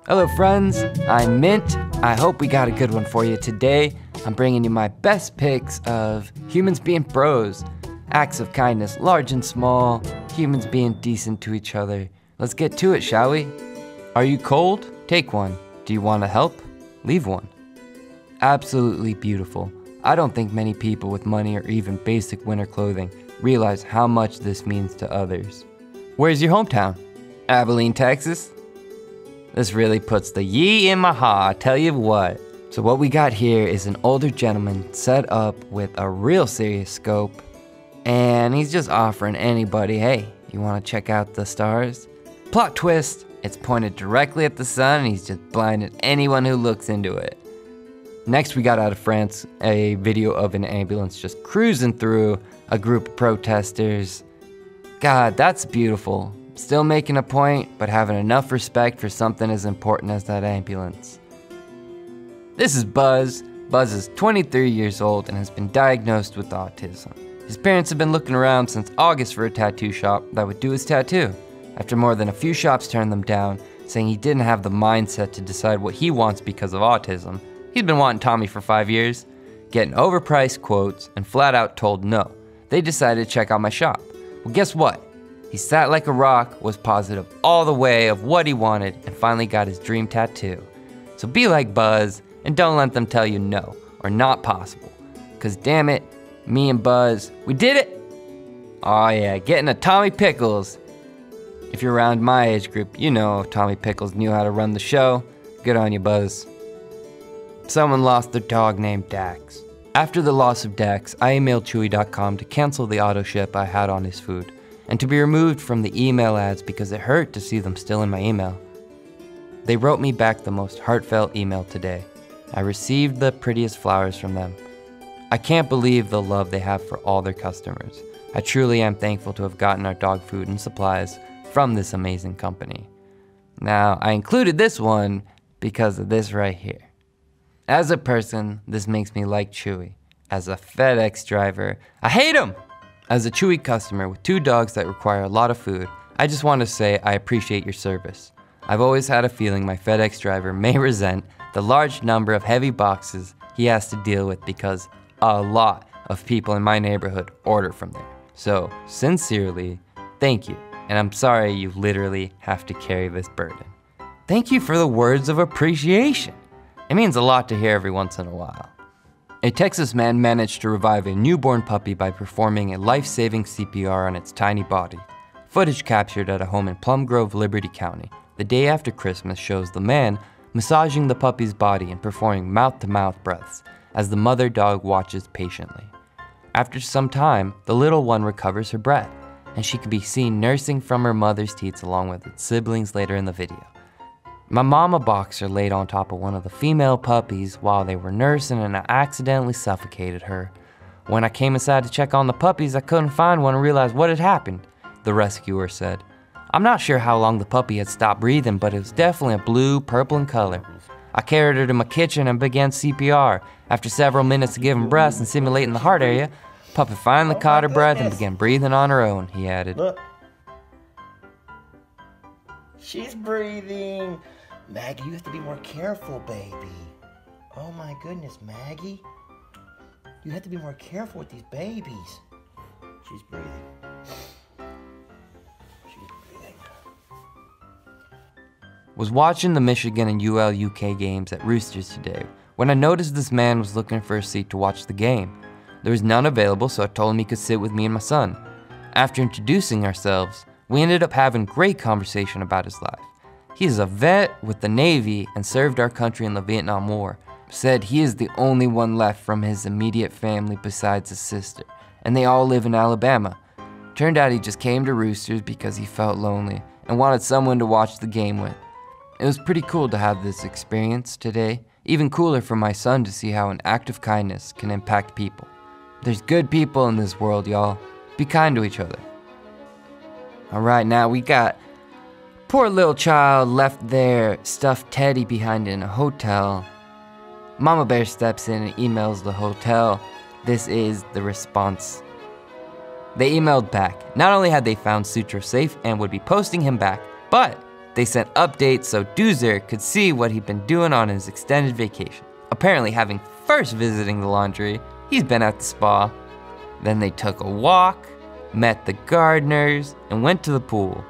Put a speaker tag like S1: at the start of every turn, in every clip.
S1: Hello friends, I'm Mintt. I hope we got a good one for you today. I'm bringing you my best picks of humans being bros, acts of kindness, large and small, humans being decent to each other. Let's get to it, shall we? Are you cold? Take one. Do you want to help? Leave one. Absolutely beautiful. I don't think many people with money or even basic winter clothing realize how much this means to others. Where's your hometown? Abilene, Texas? This really puts the yee in my ha, I tell you what. So what we got here is an older gentleman set up with a real serious scope, and he's just offering anybody, hey, you want to check out the stars? Plot twist, it's pointed directly at the sun and he's just blinded anyone who looks into it. Next we got out of France a video of an ambulance just cruising through a group of protesters. God, that's beautiful. Still making a point, but having enough respect for something as important as that ambulance. This is Buzz. Buzz is 23 years old and has been diagnosed with autism. His parents have been looking around since August for a tattoo shop that would do his tattoo. After more than a few shops turned them down, saying he didn't have the mindset to decide what he wants because of autism, he'd been wanting Tommy for 5 years, getting overpriced quotes, and flat out told no. They decided to check out my shop. Well, guess what? He sat like a rock, was positive all the way of what he wanted, and finally got his dream tattoo. So be like Buzz, and don't let them tell you no, or not possible. Cause damn it, me and Buzz, we did it! Oh yeah, getting a Tommy Pickles. If you're around my age group, you know Tommy Pickles knew how to run the show. Good on you, Buzz. Someone lost their dog named Dax. After the loss of Dax, I emailed Chewy.com to cancel the auto ship I had on his food, and to be removed from the email ads because it hurt to see them still in my email. They wrote me back the most heartfelt email today. I received the prettiest flowers from them. I can't believe the love they have for all their customers. I truly am thankful to have gotten our dog food and supplies from this amazing company. Now, I included this one because of this right here. As a person, this makes me like Chewy. As a FedEx driver, I hate him! As a Chewy customer with 2 dogs that require a lot of food, I just want to say I appreciate your service. I've always had a feeling my FedEx driver may resent the large number of heavy boxes he has to deal with because a lot of people in my neighborhood order from there. So, sincerely, thank you. And I'm sorry you literally have to carry this burden. Thank you for the words of appreciation. It means a lot to hear every once in a while. A Texas man managed to revive a newborn puppy by performing a life-saving CPR on its tiny body. Footage captured at a home in Plum Grove, Liberty County, the day after Christmas shows the man massaging the puppy's body and performing mouth-to-mouth breaths as the mother dog watches patiently. After some time, the little one recovers her breath, and she can be seen nursing from her mother's teats along with its siblings later in the video. My mama boxer laid on top of one of the female puppies while they were nursing, and I accidentally suffocated her. When I came inside to check on the puppies, I couldn't find one and realized what had happened, the rescuer said. I'm not sure how long the puppy had stopped breathing, but it was definitely a blue, purple in color. I carried her to my kitchen and began CPR. After several minutes of giving breaths and simulating the heart area, puppy finally caught her breath and began breathing on her own, he added.
S2: Look. She's breathing. Maggie, you have to be more careful, baby. Oh my goodness, Maggie. You have to be more careful with these babies. She's breathing. She's breathing.
S1: Was watching the Michigan and UL UK games at Roosters today when I noticed this man was looking for a seat to watch the game. There was none available, so I told him he could sit with me and my son. After introducing ourselves, we ended up having great conversation about his life. He is a vet with the Navy and served our country in the Vietnam War. Said he is the only one left from his immediate family besides his sister, and they all live in Alabama. Turned out he just came to Roosters because he felt lonely and wanted someone to watch the game with. It was pretty cool to have this experience today. Even cooler for my son to see how an act of kindness can impact people. There's good people in this world, y'all. Be kind to each other. Alright, now we got poor little child left their stuffed teddy behind in a hotel. Mama Bear steps in and emails the hotel. This is the response. They emailed back. Not only had they found Sutro safe and would be posting him back, but They sent updates so Doozer could see what he'd been doing on his extended vacation. Apparently, having first visiting the laundry, he's been at the spa. Then they took a walk, met the gardeners, and went to the pool.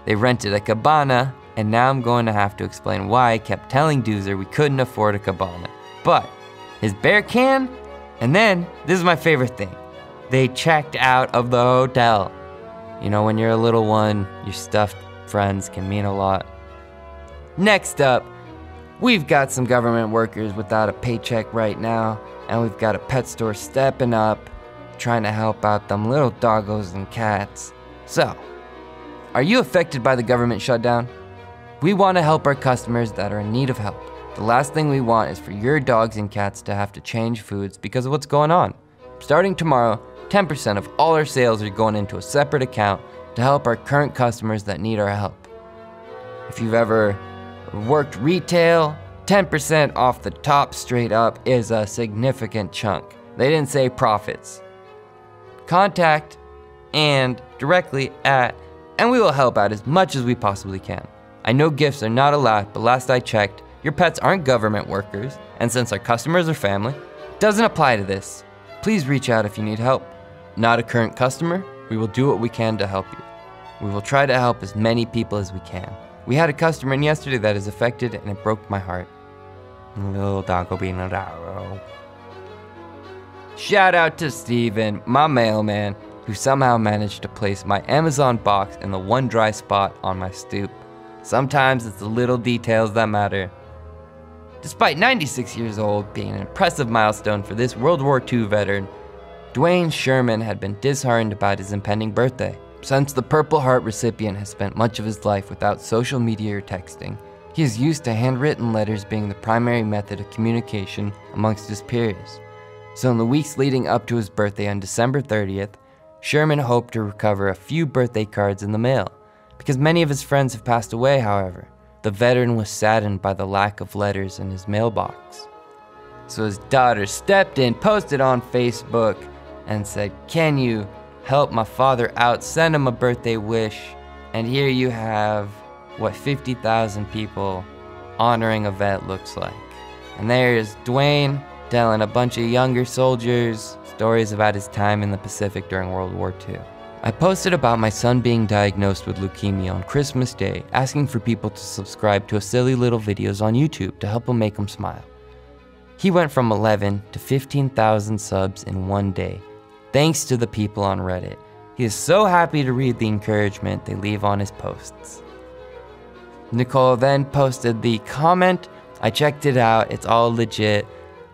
S1: They rented a cabana, and now I'm going to have to explain why I kept telling Doozer we couldn't afford a cabana. But his bear can, and then, this is my favorite thing, they checked out of the hotel. You know, when you're a little one, your stuffed friends can mean a lot. Next up, we've got some government workers without a paycheck right now, and we've got a pet store stepping up, trying to help out them little doggos and cats. So, are you affected by the government shutdown? We want to help our customers that are in need of help. The last thing we want is for your dogs and cats to have to change foods because of what's going on. Starting tomorrow, 10% of all our sales are going into a separate account to help our current customers that need our help. If you've ever worked retail, 10% off the top straight up is a significant chunk. They didn't say profits. Contact and directly at, and we will help out as much as we possibly can. I know gifts are not allowed, but last I checked, your pets aren't government workers, and since our customers are family, it doesn't apply to this. Please reach out if you need help. Not a current customer? We will do what we can to help you. We will try to help as many people as we can. We had a customer in yesterday that is affected, and it broke my heart. Little doggo being a doggo. Shout out to Steven, my mailman, who somehow managed to place my Amazon box in the one dry spot on my stoop. Sometimes it's the little details that matter. Despite 96 years old being an impressive milestone for this World War II veteran, Dwayne Sherman had been disheartened about his impending birthday. Since the Purple Heart recipient has spent much of his life without social media or texting, he is used to handwritten letters being the primary method of communication amongst his peers. So in the weeks leading up to his birthday on December 30th, Sherman hoped to recover a few birthday cards in the mail. Because many of his friends have passed away, however, the veteran was saddened by the lack of letters in his mailbox. So his daughter stepped in, posted on Facebook, and said, "Can you help my father out, send him a birthday wish?" And here you have what 50,000 people honoring a vet looks like. And there's Dwayne telling a bunch of younger soldiers stories about his time in the Pacific during World War II. I posted about my son being diagnosed with leukemia on Christmas Day, asking for people to subscribe to his silly little videos on YouTube to help him make him smile. He went from 11 to 15,000 subs in one day, thanks to the people on Reddit. He is so happy to read the encouragement they leave on his posts. Nicole then posted the comment. I checked it out, it's all legit.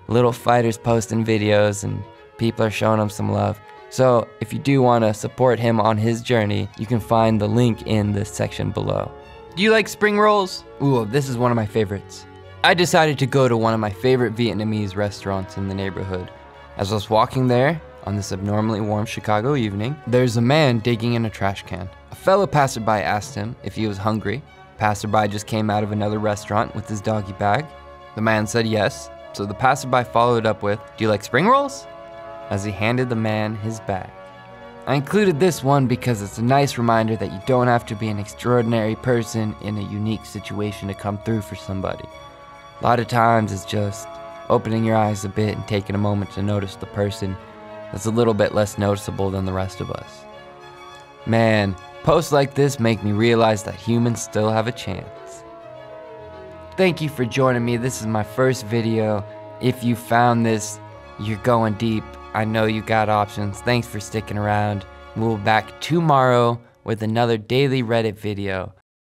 S1: Little fighters posting videos and people are showing him some love. So if you do want to support him on his journey, you can find the link in the section below. Do you like spring rolls? Ooh, this is one of my favorites. I decided to go to one of my favorite Vietnamese restaurants in the neighborhood. As I was walking there on this abnormally warm Chicago evening, there's a man digging in a trash can. A fellow passerby asked him if he was hungry. Passerby just came out of another restaurant with his doggy bag. The man said yes, so the passerby followed up with, "Do you like spring rolls?" as he handed the man his bag. I included this one because it's a nice reminder that you don't have to be an extraordinary person in a unique situation to come through for somebody. A lot of times it's just opening your eyes a bit and taking a moment to notice the person that's a little bit less noticeable than the rest of us. Man, posts like this make me realize that humans still have a chance. Thank you for joining me. This is my first video. If you found this, you're going deep. I know you got options. Thanks for sticking around. We'll be back tomorrow with another daily Reddit video.